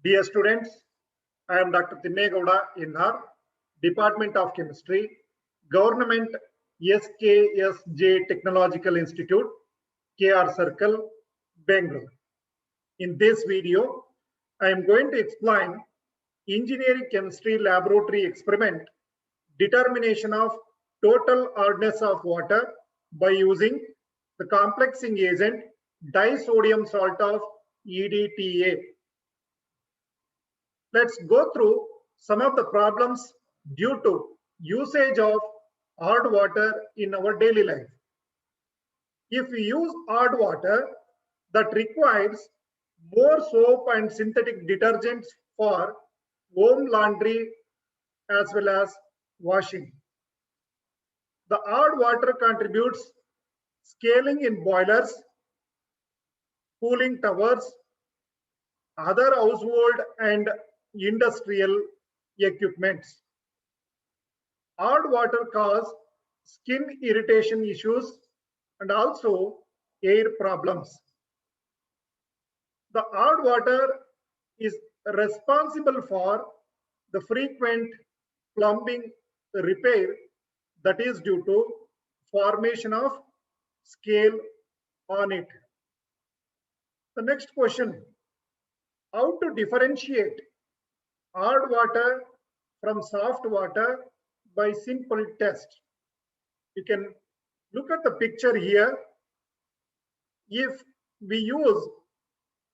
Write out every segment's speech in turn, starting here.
Dear students, I am Dr. Thinnegowda Innar, Department of Chemistry, Government SKSJ Technological Institute, KR Circle, Bangalore. In this video, I am going to explain engineering chemistry laboratory experiment determination of total hardness of water by using the complexing agent disodium salt of EDTA. Let's go through some of the problems due to usage of hard water in our daily life. If we use hard water that requires more soap and synthetic detergents for home laundry as well as washing. The hard water contributes scaling in boilers, cooling towers, other household and industrial equipments. Hard water cause skin irritation issues and also air problems. The hard water is responsible for the frequent plumbing repair that is due to formation of scale on it. The next question, how to differentiate hard water from soft water by simple test. You can look at the picture here. If we use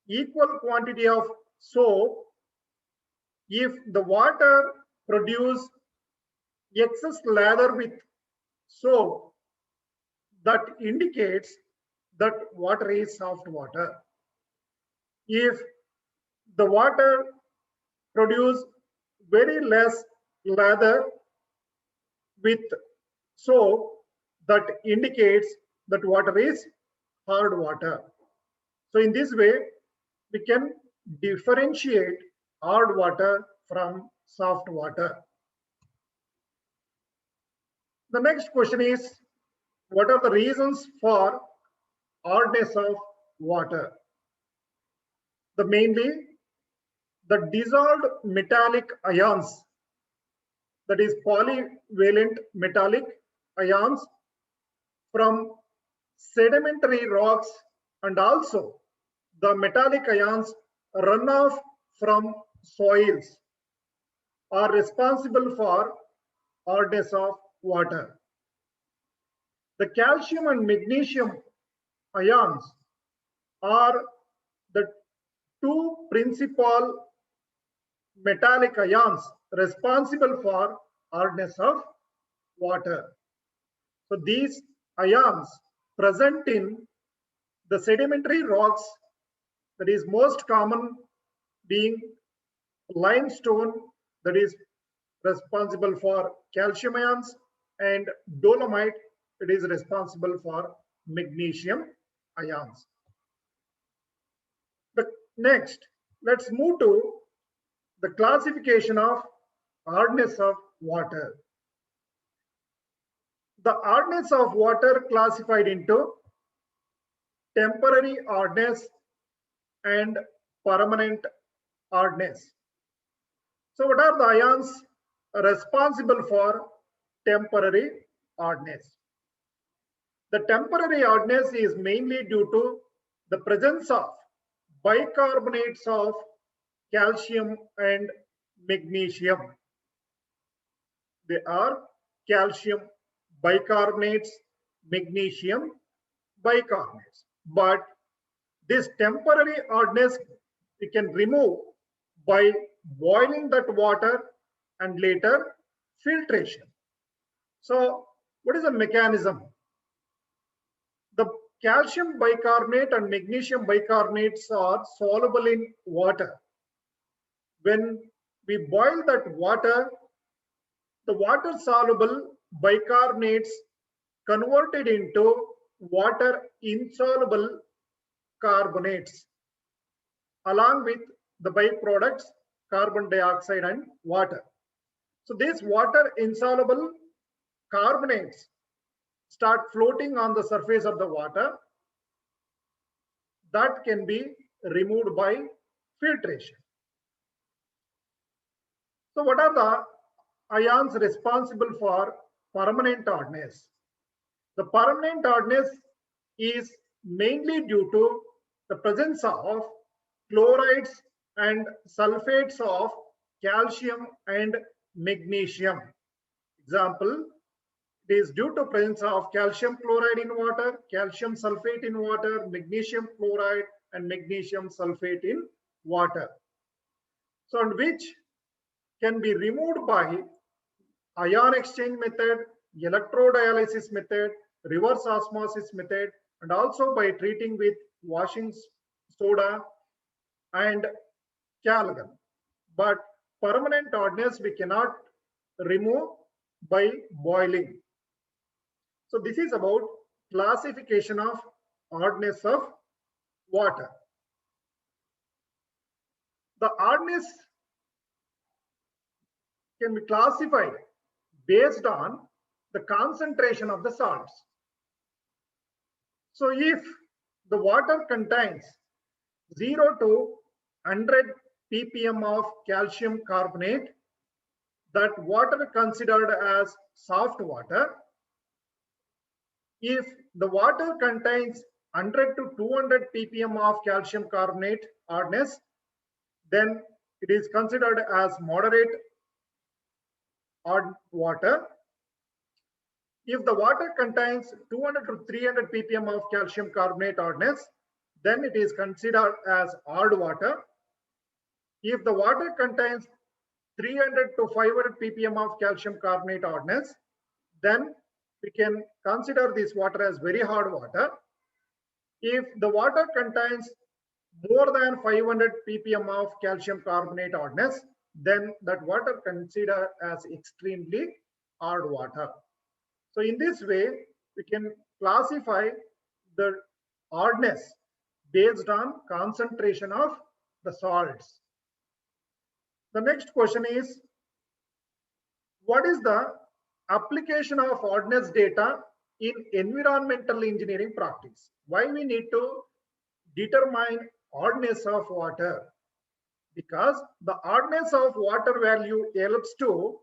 equal quantity of soap, if the water produce excess lather with soap, that indicates that water is soft water. If the water produce very less lather with soap, that indicates that water is hard water. So in this way, we can differentiate hard water from soft water. The next question is, what are the reasons for hardness of water? Mainly, the dissolved metallic ions, that is polyvalent metallic ions from sedimentary rocks, and also the metallic ions runoff from soils are responsible for hardness of water. The calcium and magnesium ions are the two principal metallic ions responsible for hardness of water. So these ions present in the sedimentary rocks, that is most common being limestone, that is responsible for calcium ions, and dolomite, it is responsible for magnesium ions. Next, let's move to the classification of hardness of water. The hardness of water classified into temporary hardness and permanent hardness. So what are the ions responsible for temporary hardness? The temporary hardness is mainly due to the presence of bicarbonates of calcium and magnesium. They are calcium bicarbonates, magnesium bicarbonates. But this temporary hardness we can remove by boiling that water and later filtration. So what is the mechanism? The calcium bicarbonate and magnesium bicarbonates are soluble in water. When we boil that water, the water soluble bicarbonates converted into water insoluble carbonates along with the byproducts carbon dioxide and water. So these water insoluble carbonates start floating on the surface of the water. That can be removed by filtration. So what are the ions responsible for permanent hardness? The permanent hardness is mainly due to the presence of chlorides and sulfates of calcium and magnesium. Example, it is due to presence of calcium chloride in water, calcium sulfate in water, magnesium chloride and magnesium sulfate in water. So, and which can be removed by ion exchange method, electrodialysis method, reverse osmosis method, and also by treating with washing soda and calgon. But permanent hardness we cannot remove by boiling. So this is about classification of hardness of water. The hardness can be classified based on the concentration of the salts. So if the water contains 0 to 100 ppm of calcium carbonate, that water considered as soft water. If the water contains 100 to 200 ppm of calcium carbonate hardness, then it is considered as moderate hard water. If the water contains 200 to 300 ppm of calcium carbonate hardness, then it is considered as hard water. If the water contains 300 to 500 ppm of calcium carbonate hardness, then we can consider this water as very hard water. If the water contains more than 500 ppm of calcium carbonate hardness, then that water considered as extremely hard water. So in this way, we can classify the hardness based on concentration of the salts. The next question is, what is the application of hardness data in environmental engineering practice? Why we need to determine hardness of water? Because the hardness of water value helps to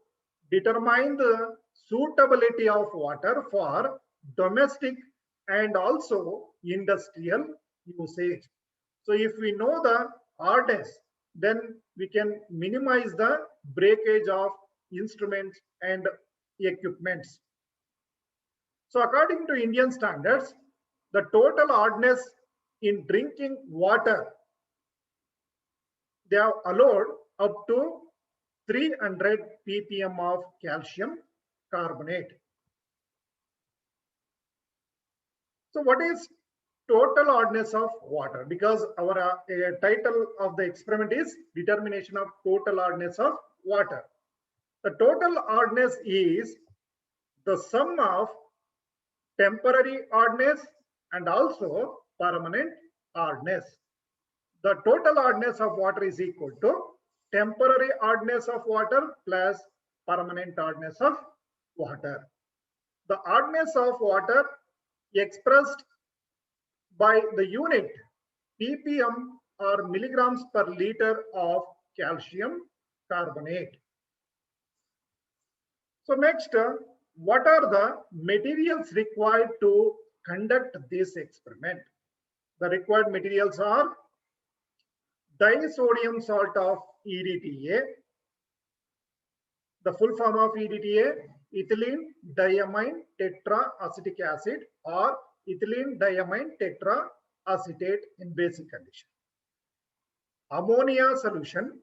determine the suitability of water for domestic and also industrial usage. So if we know the hardness, then we can minimize the breakage of instruments and equipments. So according to Indian standards, the total hardness in drinking water, they have allowed up to 300 ppm of calcium carbonate. So what is total hardness of water? Because our title of the experiment is determination of total hardness of water. The total hardness is the sum of temporary hardness and also permanent hardness. The total hardness of water is equal to temporary hardness of water plus permanent hardness of water. The hardness of water expressed by the unit ppm or milligrams per liter of calcium carbonate. So next, what are the materials required to conduct this experiment? The required materials are disodium salt of EDTA. The full form of EDTA, ethylene diamine tetraacetic acid or ethylene diamine tetraacetate in basic condition. Ammonia solution,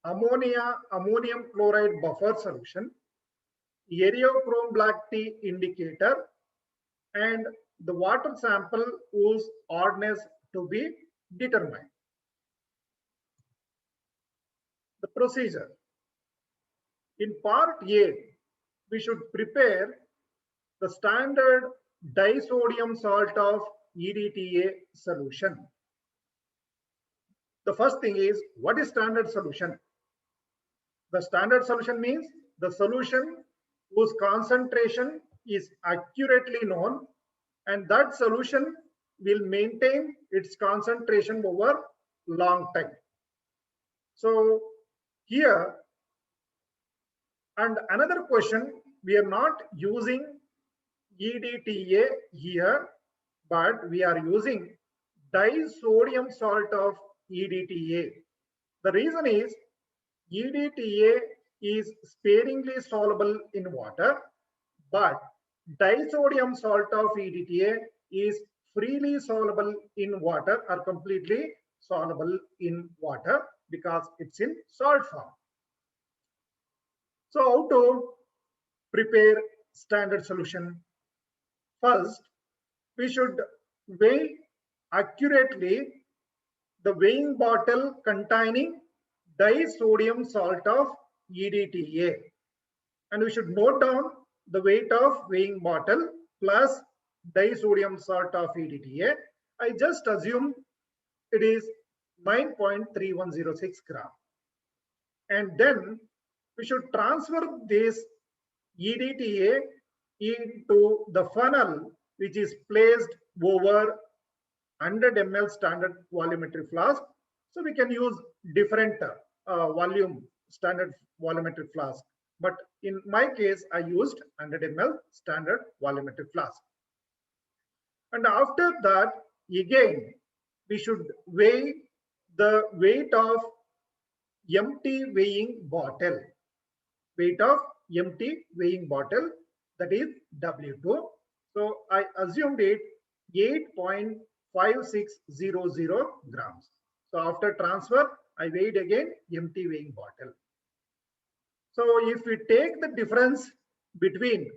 ammonium chloride buffer solution, eriochrome black tea indicator, and the water sample whose hardness to be determined. The procedure. In part A, we should prepare the standard disodium salt of EDTA solution. The first thing is, what is standard solution? The standard solution means the solution whose concentration is accurately known, and that solution will maintain its concentration over long time. So here. And another question, we are not using EDTA here, but we are using disodium salt of EDTA. The reason is EDTA is sparingly soluble in water, but disodium salt of EDTA is freely soluble in water or completely soluble in water because it's in salt form. So how to prepare standard solution? First, we should weigh accurately the weighing bottle containing disodium salt of EDTA, and we should note down the weight of weighing bottle plus disodium salt of EDTA. I just assume it is 9.3106 gram, and then we should transfer this EDTA into the funnel which is placed over 100 ml standard volumetric flask. So we can use different volume standard volumetric flask, but in my case I used 100 ml standard volumetric flask. And after that, again we should weigh the weight of empty weighing bottle, weight of empty weighing bottle, that is W2. So I assumed it 8.5600 grams. So after transfer, I weighed again empty weighing bottle. So if we take the difference between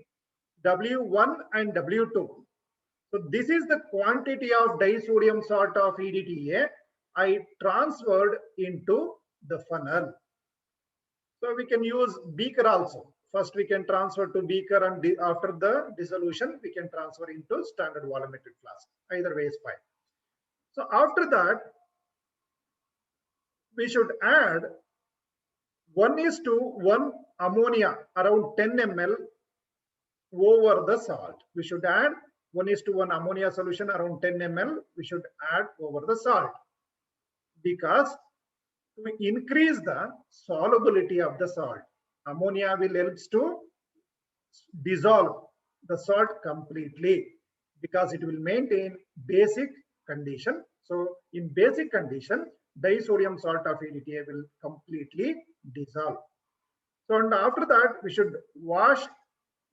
W1 and W2, so this is the quantity of disodium salt of EDTA I transferred into the funnel. So we can use beaker also. First we can transfer to beaker, and after the dissolution we can transfer into standard volumetric flask. Either way is fine. So after that, we should add 1:1 ammonia around 10 ml over the salt. We should add 1:1 ammonia solution around 10 ml. We should add over the salt because to increase the solubility of the salt, ammonia will help to dissolve the salt completely because it will maintain basic condition. So in basic condition, disodium salt of EDTA will completely dissolve. So and after that, we should wash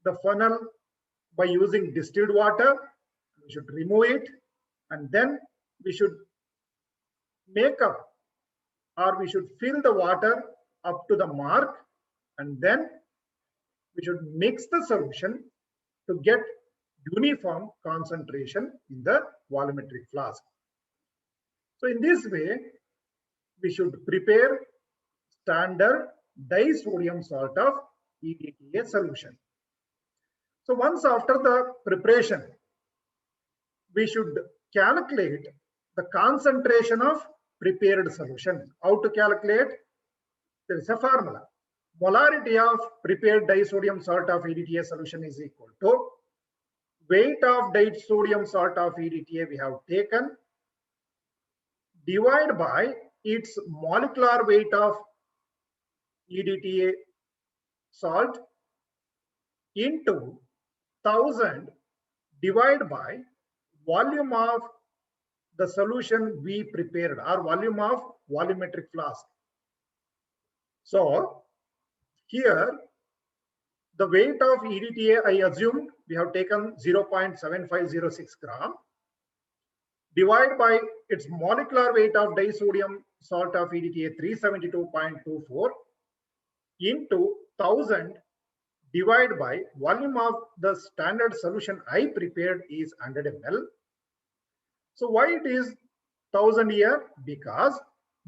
the funnel by using distilled water. We should remove it, and then we should make up, or we should fill the water up to the mark, and then we should mix the solution to get uniform concentration in the volumetric flask. So in this way, we should prepare standard disodium salt of EDTA solution. So once after the preparation, we should calculate the concentration of prepared solution. How to calculate? There is a formula. Molarity of prepared disodium salt of EDTA solution is equal to weight of disodium salt of EDTA we have taken divided by its molecular weight of EDTA salt into 1000 divided by volume of the solution we prepared, or volume of volumetric flask. So here the weight of EDTA, I assumed we have taken 0.7506 gram divided by its molecular weight of disodium salt of EDTA 372.24 into 1000 divided by volume of the standard solution I prepared is 100 ml. So why it is 1000 here? Because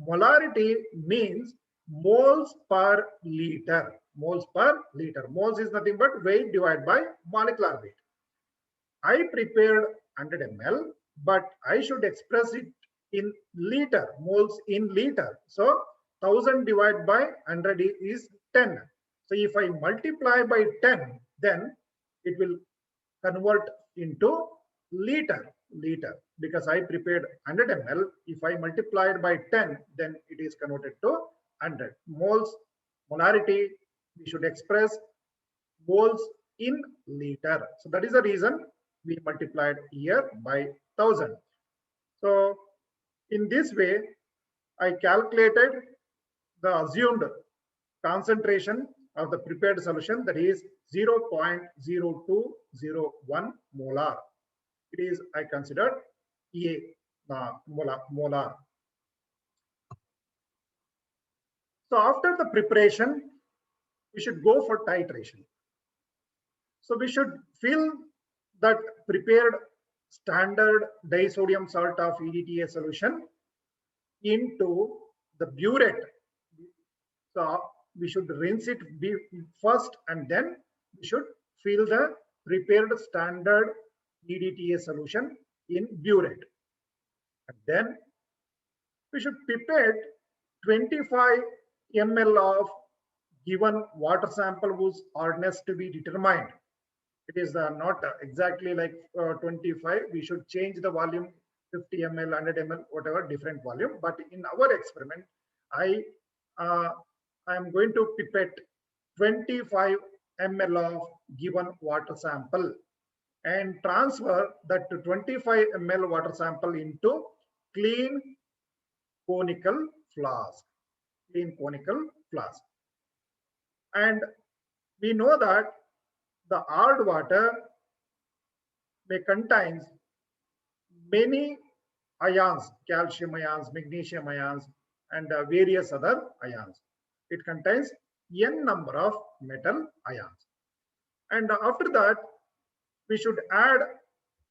molarity means moles per liter. Moles per liter. Moles is nothing but weight divided by molecular weight. I prepared 100 ml, but I should express it in liter, moles in liter. So 1000 divided by 100 is 10. So if I multiply by 10, then it will convert into liter, because I prepared 100 ml. If I multiply it by 10, then it is converted to 100. Moles, molarity, we should express moles in liter. So that is the reason we multiplied here by 1000. So in this way, I calculated the assumed concentration of the prepared solution, that is 0.0201 molar. It is, I considered A molar. So after the preparation, we should go for titration. So we should fill that prepared standard disodium salt of EDTA solution into the burette. So we should rinse it first, and then we should fill the prepared standard EDTA solution in burette. And then we should pipette 25 ml of given water sample whose hardness to be determined. It is not exactly like 25. We should change the volume 50 ml, 100 ml, whatever, different volume. But in our experiment, I am going to pipette 25 ml of given water sample and transfer that to 25 ml water sample into clean conical flask. And we know that the hard water may contain many ions, calcium ions, magnesium ions, and various other ions. It contains n number of metal ions. And after that, we should add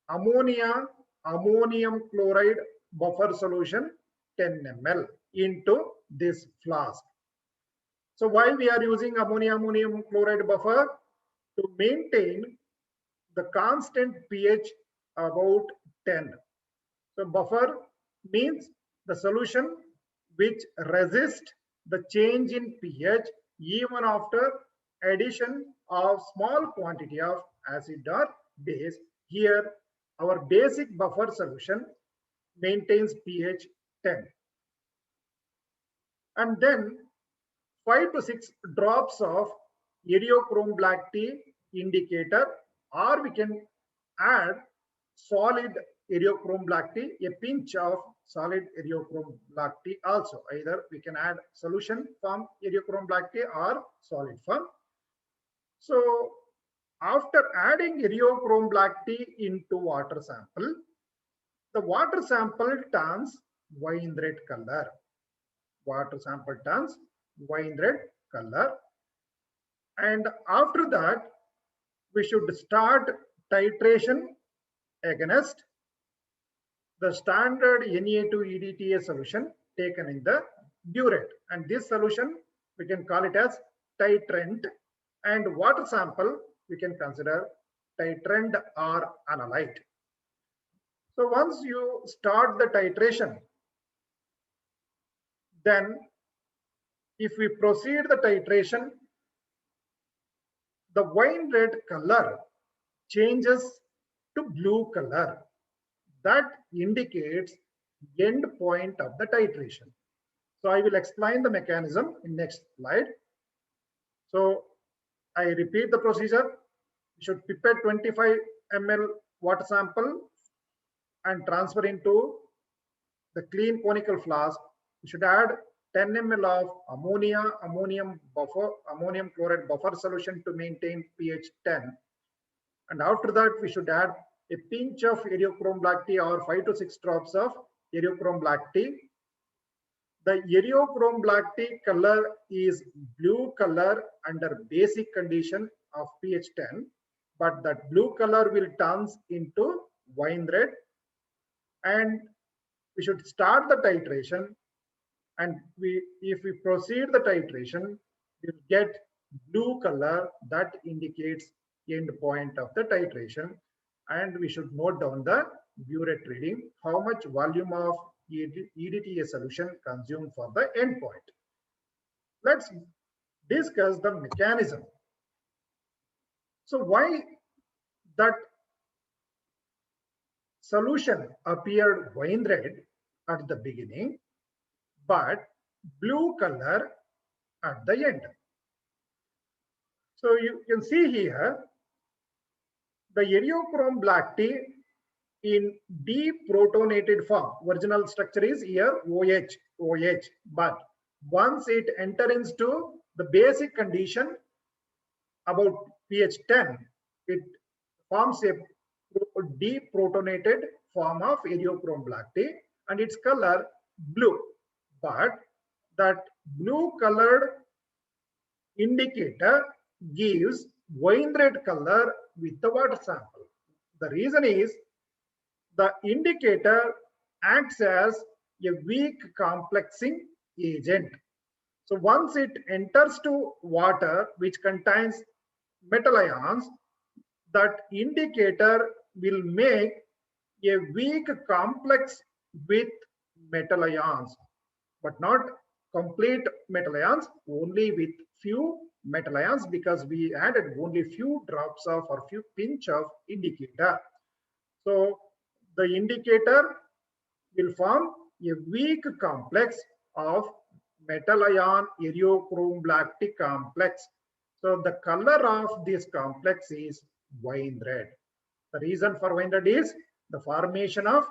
ammonium chloride buffer solution 10 ml into this flask. So why we are using ammonium chloride buffer? To maintain the constant pH about 10. So buffer means the solution which resists the change in pH even after addition of small quantity of acid or base. Here our basic buffer solution maintains pH 10. And then 5 to 6 drops of eriochrome black tea indicator, or we can add solid eriochrome black tea, a pinch of solid eriochrome black tea also. Either we can add solution from eriochrome black tea or solid form. So after adding eriochrome black tea into water sample, the water sample turns wine red color. Water sample turns wine red color. And after that, we should start titration against the standard Na2-EDTA solution taken in the burette. And this solution, we can call it as titrant, and water sample, we can consider titrant or analyte. So once you start the titration, then if we proceed the titration, the wine red color changes to blue color. That indicates end point of the titration. So I will explain the mechanism in next slide. So I repeat the procedure. You should pipette 25 ml water sample and transfer into the clean conical flask. You should add 10 ml of ammonium chloride buffer solution to maintain pH 10. And after that, we should add a pinch of eriochrome black tea or 5 to 6 drops of eriochrome black tea. The eriochrome black tea color is blue color under basic condition of pH 10, but that blue color will turn into wine red, and we should start the titration. And if we proceed the titration, we'll get blue color that indicates end point of the titration. And we should note down the burette reading, how much volume of EDTA solution consumed for the end point. Let's discuss the mechanism. So why that solution appeared wine red at the beginning, but blue color at the end. So you can see here the eriochrome black tea in deprotonated form. Original structure is here OH, but once it enters into the basic condition about pH 10, it forms a deprotonated form of eriochrome black tea and its color blue. But that blue colored indicator gives wine red color with the water sample. The reason is the indicator acts as a weak complexing agent. So once it enters to water which contains metal ions, that indicator will make a weak complex with metal ions, but not complete metal ions, only with few metal ions, because we added only few drops of or few pinch of indicator. So the indicator will form a weak complex of metal ion eriochrome black tea complex. So the color of this complex is wine red. The reason for wine red is the formation of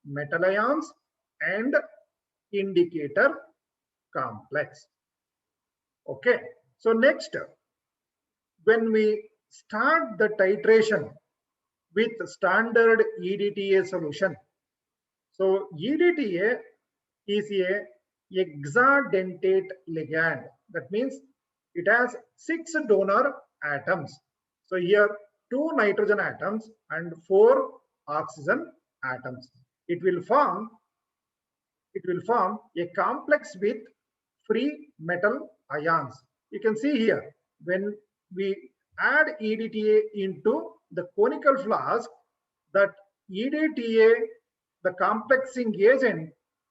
metal ions and indicator complex. Okay. So next, when we start the titration with standard EDTA solution. So EDTA is a hexadentate ligand. That means it has 6 donor atoms. So here 2 nitrogen atoms and 4 oxygen atoms. It will form a complex with free metal ions. You can see here when we add EDTA into the conical flask, that EDTA, the complexing agent,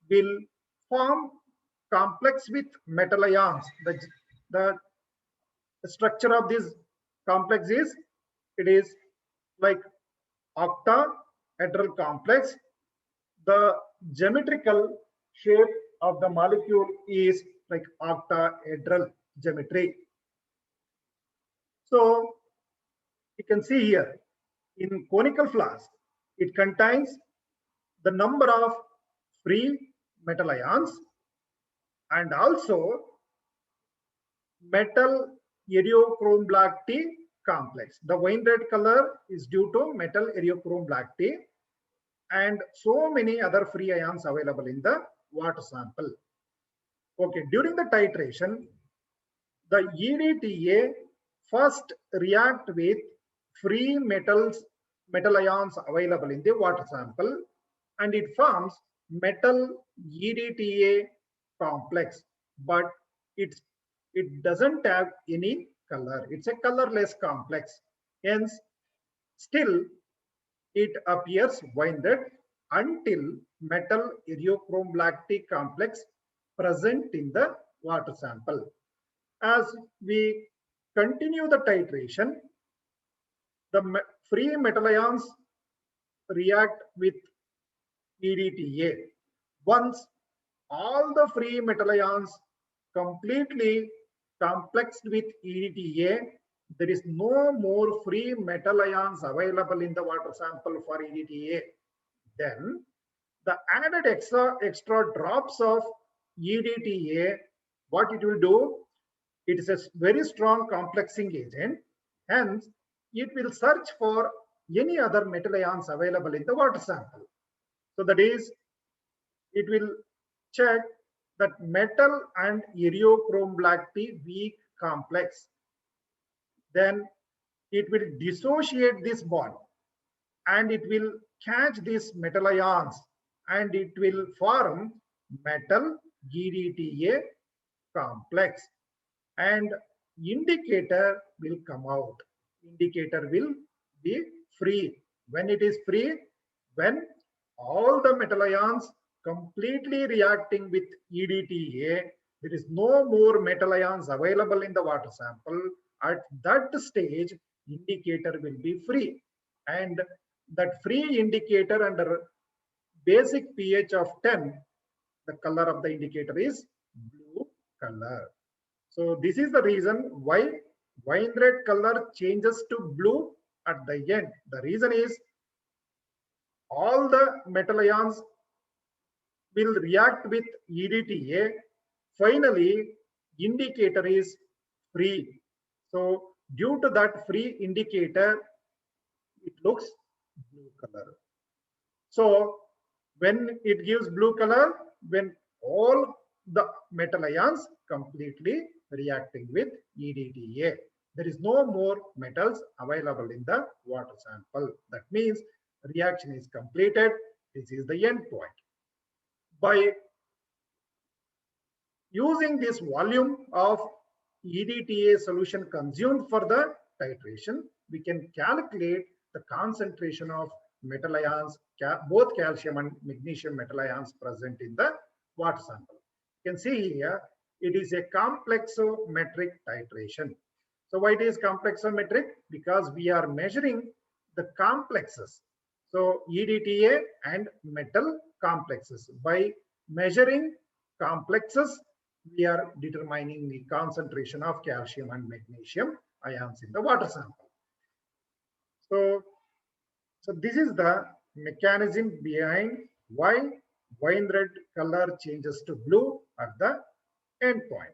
will form complex with metal ions. The structure of this complex is, it is like octahedral complex. The geometrical shape of the molecule is like octahedral geometry. So you can see here in conical flask, it contains the number of free metal ions and also metal eriochrome black tea complex. The wine red color is due to metal eriochrome black tea and so many other free ions available in the water sample. Okay, during the titration, the EDTA first react with free metal ions available in the water sample and it forms metal EDTA complex, but it doesn't have any color. It's a colorless complex. Hence, still it appears wine red until metal eriochrome black tea complex present in the water sample. As we continue the titration, the free metal ions react with EDTA. Once all the free metal ions completely complexed with EDTA, there is no more free metal ions available in the water sample for EDTA. Then the added extra drops of EDTA, what it will do, it is a very strong complexing agent. Hence, it will search for any other metal ions available in the water sample. So that is, it will check that metal and eriochrome black tea weak complex. Then it will dissociate this bond and it will catch these metal ions and it will form metal EDTA complex and indicator will come out. Indicator will be free. When it is free, when all the metal ions completely reacting with EDTA, there is no more metal ions available in the water sample. At that stage, indicator will be free. And that free indicator under basic pH of 10, the color of the indicator is blue color. So this is the reason why wine red color changes to blue at the end. The reason is all the metal ions will react with EDTA. Finally, indicator is free. So due to that free indicator, it looks blue color. So when it gives blue color, when all the metal ions completely reacting with EDTA. There is no more metals available in the water sample. That means reaction is completed. This is the end point. By using this volume of EDTA solution consumed for the titration, we can calculate the concentration of metal ions, both calcium and magnesium metal ions present in the water sample. You can see here, it is a complexometric titration. So why it is complexometric? Because we are measuring the complexes. So EDTA and metal complexes. By measuring complexes, we are determining the concentration of calcium and magnesium ions in the water sample. So this is the mechanism behind why wine red color changes to blue at the end point.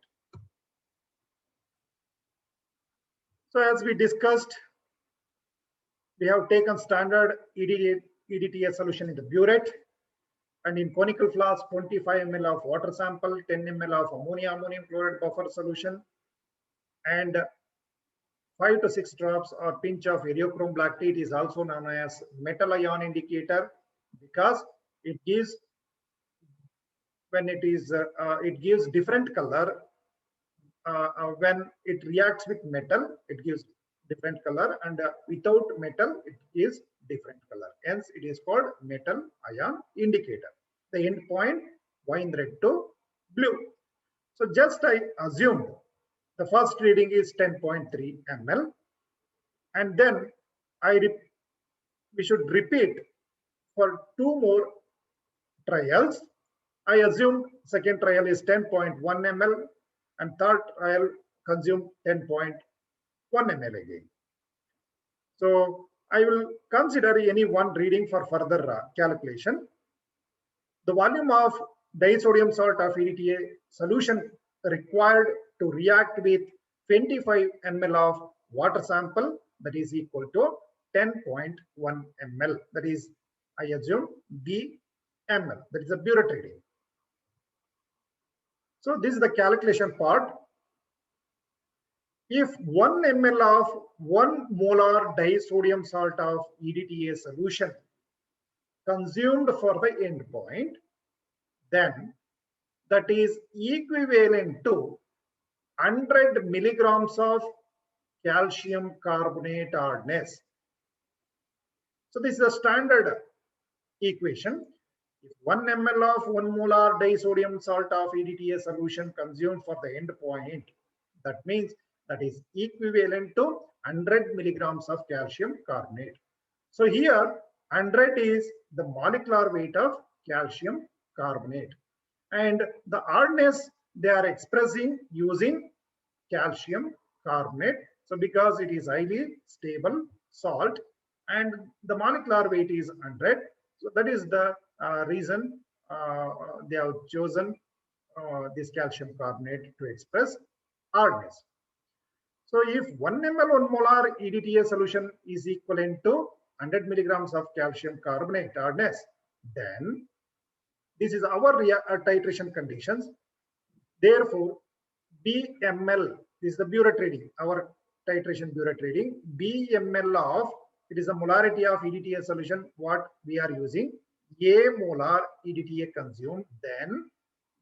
So as we discussed, we have taken standard EDTA solution in the burette, and in conical flask 25 ml of water sample, 10 ml of ammonium chloride buffer solution, and 5 to 6 drops or pinch of eriochrome black tea is also known as metal ion indicator, because it gives, when it is it gives different color. When it reacts with metal, it gives different color, and without metal, it gives different color. Hence, it is called metal ion indicator. The end point, wine red to blue. So just I assumed the first reading is 10.3 ml, and then we should repeat for 2 more trials. I assume second trial is 10.1 ml, and third trial consume 10.1 ml again. So I will consider any one reading for further calculation. The volume of disodium salt of EDTA solution required to react with 25 ml of water sample, that is equal to 10.1 ml. That is, I assume, BML. That is a burette reading. So this is the calculation part. If 1 ml of 1 molar disodium salt of EDTA solution consumed for the end point, then that is equivalent to 100 milligrams of calcium carbonate hardness. So this is a standard equation. If 1 ml of 1 molar disodium salt of EDTA solution consumed for the end point, that means that is equivalent to 100 milligrams of calcium carbonate. So here 100 is the molecular weight of calcium carbonate, and the hardness they are expressing using calcium carbonate. So because it is highly stable salt and the molecular weight is 100, so that is the reason they have chosen this calcium carbonate to express hardness. So if 1 ml 1 molar EDTA solution is equivalent to 100 milligrams of calcium carbonate hardness, then this is our titration conditions. Therefore, BML, this is the burette reading, our titration burette reading. BML of, it is the molarity of EDTA solution, what we are using, A molar EDTA consumed, then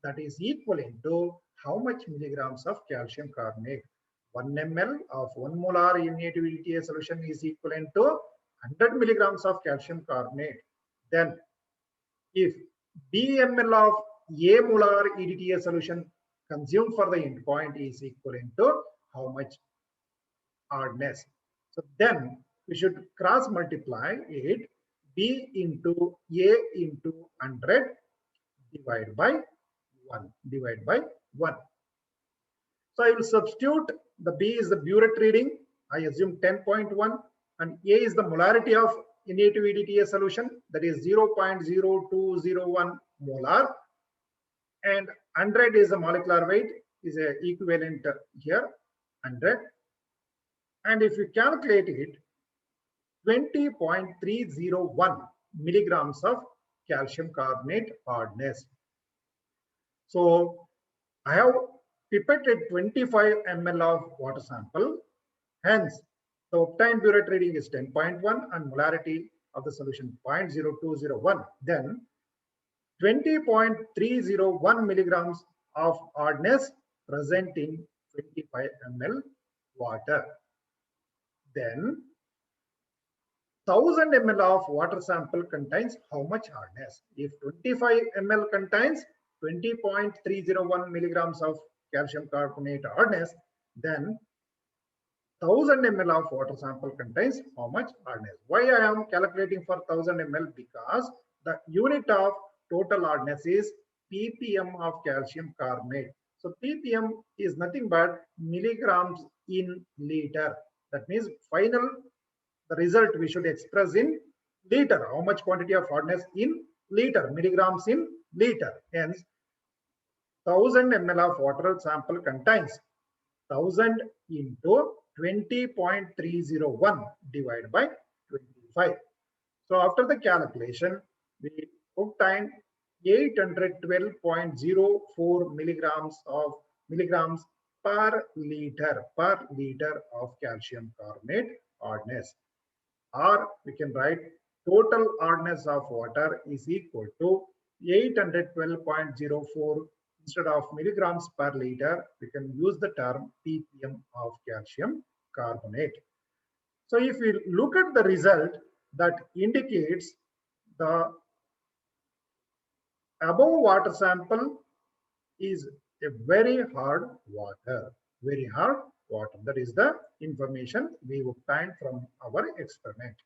that is equivalent to how much milligrams of calcium carbonate. 1 ml of 1 molar native EDTA solution is equivalent to 100 milligrams of calcium carbonate. Then if BML of A molar EDTA solution consumed for the endpoint is equivalent to how much hardness. So then we should cross multiply it, B into A into 100 divided by 1. So I will substitute the B is the burette reading. I assume 10.1, and A is the molarity of native EDTA solution, that is 0.0201 molar, and 100 is the molecular weight, is a equivalent here 100, and if you calculate it, 20.301 milligrams of calcium carbonate hardness. So I have pipetted 25 ml of water sample. Hence, the obtained burette reading is 10.1 and molarity of the solution 0.0201. Then 20.301 milligrams of hardness present in 25 ml water. Then 1000 ml of water sample contains how much hardness? If 25 ml contains 20.301 milligrams of calcium carbonate hardness, then 1000 ml of water sample contains how much hardness? Why I am calculating for 1000 ml? Because the unit of total hardness is ppm of calcium carbonate. So ppm is nothing but milligrams in liter. That means final the result we should express in liter. How much quantity of hardness in liter? Milligrams in liter. Hence, 1000 ml of water sample contains 1000 into 20.301 divided by 25. So after the calculation, we obtain 812.04 milligrams per liter of calcium carbonate hardness. Or we can write total hardness of water is equal to 812.04. Instead of milligrams per liter, we can use the term ppm of calcium carbonate. So if we look at the result, that indicates the above water sample is a very hard water. That is the information we obtained from our experiment.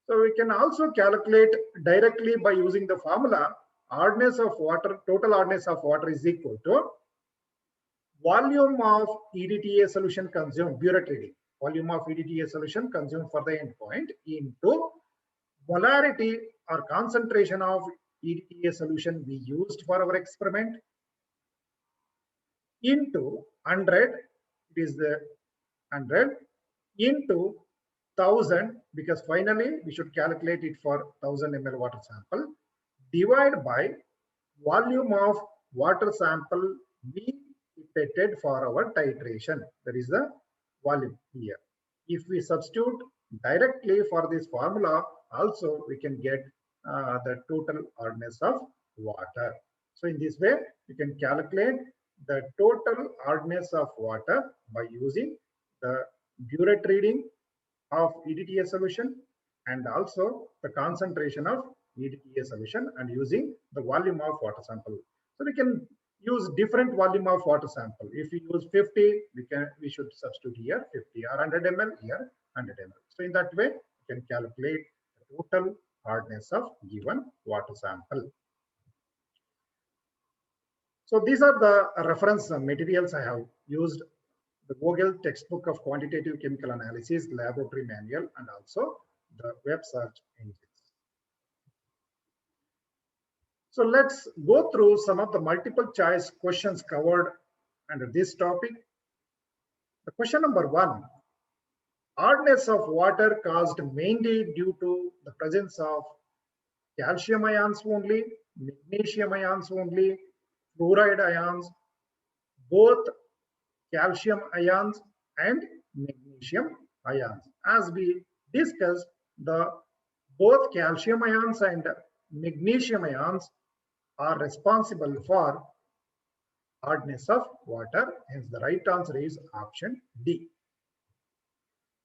So we can also calculate directly by using the formula. Hardness of water, total hardness of water is equal to volume of EDTA solution consumed, burette reading, volume of EDTA solution consumed for the endpoint into molarity or concentration of EDTA solution we used for our experiment into 100, it is the 100 into 1000, because finally we should calculate it for 1000 ml water sample, divide by volume of water sample we pipetted for our titration. That is the volume here. If we substitute directly for this formula, also we can get the total hardness of water. So in this way, we can calculate the total hardness of water by using the burette reading of EDTA solution and also the concentration of EDTA solution and using the volume of water sample. So we can use different volume of water sample. If we use 50, we should substitute here 50, or 100 ml here 100 ml. So in that way, we can calculate the total hardness of given water sample. So these are the reference materials I have used: the Vogel textbook of quantitative chemical analysis, laboratory manual, and also the web search engines. So let's go through some of the multiple choice questions covered under this topic. The question number 1, hardness of water caused mainly due to the presence of calcium ions only, magnesium ions only, fluoride ions, both calcium ions and magnesium ions. As we discussed, both calcium ions and magnesium ions are responsible for hardness of water. Hence, the right answer is option D.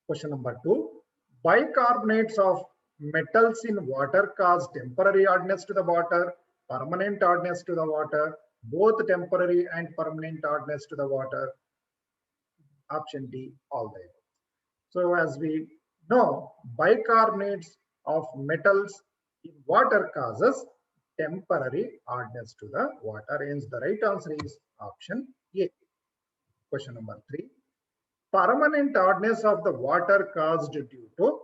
Question number 2, bicarbonates of metals in water cause temporary hardness to the water, permanent hardness to the water, both temporary and permanent hardness to the water. Option D, all the above. So as we know, bicarbonates of metals in water causes temporary hardness to the water. Hence, the right answer is option A. Question number 3. Permanent hardness of the water caused due to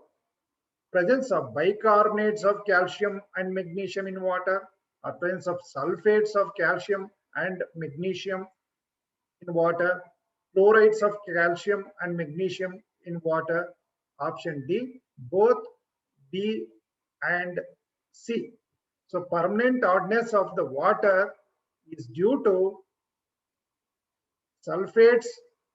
presence of bicarbonates of calcium and magnesium in water, or presence of sulfates of calcium and magnesium in water, chlorides of calcium and magnesium in water. Option D, both B and C. So permanent hardness of the water is due to sulfates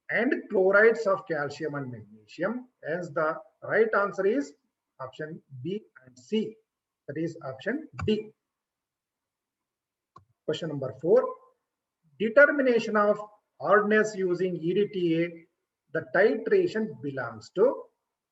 and chlorides of calcium and magnesium. Hence the right answer is option B and C. That is option D. Question number 4. Determination of hardness using EDTA. The titration belongs to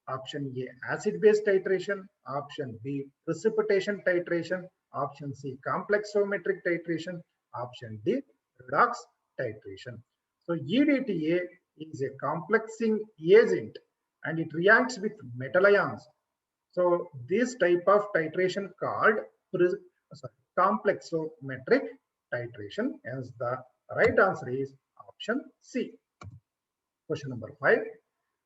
option A, acid-base titration, option B, precipitation titration, option C, complexometric titration, option D, redox titration. So EDTA is a complexing agent and it reacts with metal ions. So this type of titration called complexometric titration. Hence the right answer is option C. Question number 5.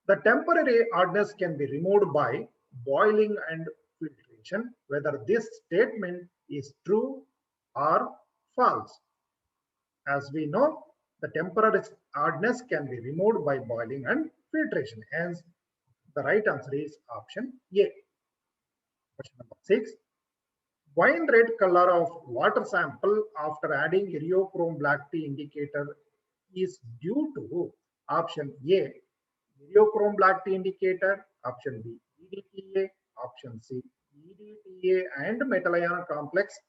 The temporary hardness can be removed by boiling and filtration. Whether this statement is true or false. As we know, the temporary hardness can be removed by boiling and filtration. Hence, the right answer is option A. Question number 6. Wine red color of water sample after adding ureochrome black tea indicator is due to option A, ureochrome black tea indicator, option B, EDTA, option C, EDTA and metal ion complex,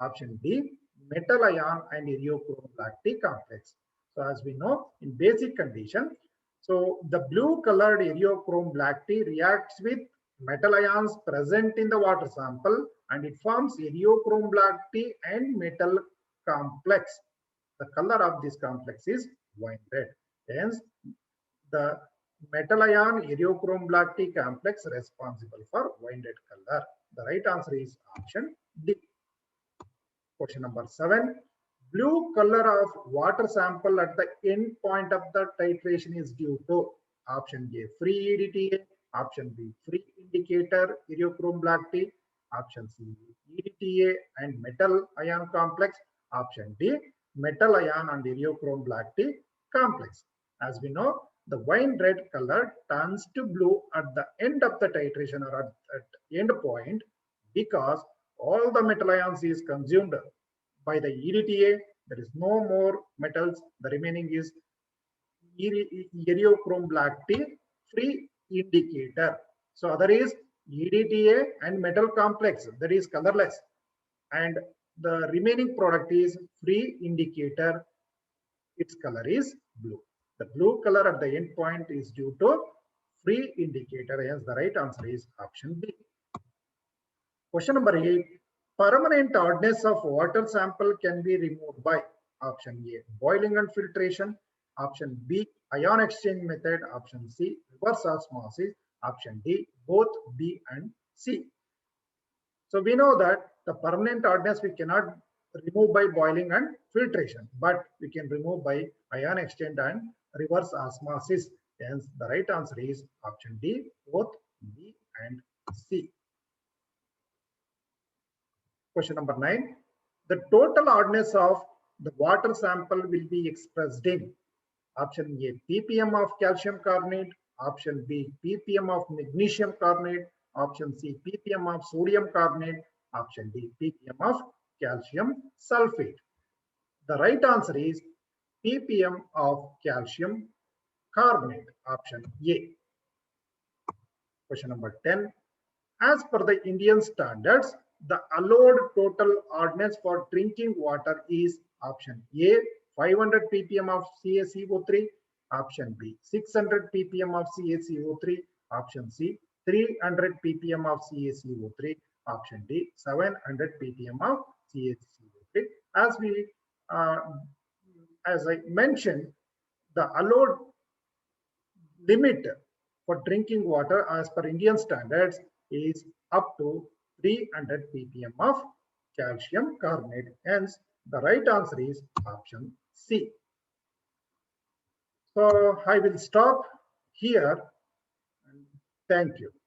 option D, metal ion and ureochrome black tea complex. So as we know, in basic condition, so the blue colored ureochrome black tea reacts with metal ions present in the water sample and it forms ureochrome black tea and metal complex. The color of this complex is wine red. Hence, the metal ion ureochrome black tea complex responsible for wine red color. The right answer is option D. Question number 7. Blue color of water sample at the end point of the titration is due to option A, free EDTA, option B, free indicator ureochrome black tea, option C, EDTA and metal ion complex, option D, metal ion and ureochrome black tea complex. As we know, the wine red color turns to blue at the end of the titration or at end point because all the metal ions is consumed by the EDTA. There is no more metals. The remaining is ureochrome black tea free indicator. So other is EDTA and metal complex, that is colorless, and the remaining product is free indicator. Its color is blue. The blue color at the end point is due to free indicator. Hence the right answer is option B. Question number 8. Permanent hardness of water sample can be removed by option A, boiling and filtration, option B, ion exchange method, option C, reverse osmosis, option D, both B and C. So we know that the permanent hardness we cannot remove by boiling and filtration, but we can remove by ion exchange and reverse osmosis. Hence the right answer is option D, both B and C. Question number 9. The total hardness of the water sample will be expressed in option A, ppm of calcium carbonate, option B, ppm of magnesium carbonate, option C, ppm of sodium carbonate, option D, ppm of calcium sulfate. The right answer is ppm of calcium carbonate, option A. Question number 10. As per the Indian standards, the allowed total hardness for drinking water is option A, 500 ppm of CaCO3, option B, 600 ppm of CaCO3, option C, 300 ppm of CaCO3, option D, 700 ppm of CaCO3. As I mentioned, the allowed limit for drinking water as per Indian standards is up to 300 ppm of calcium carbonate. Hence, the right answer is option C. So I will stop here. Thank you.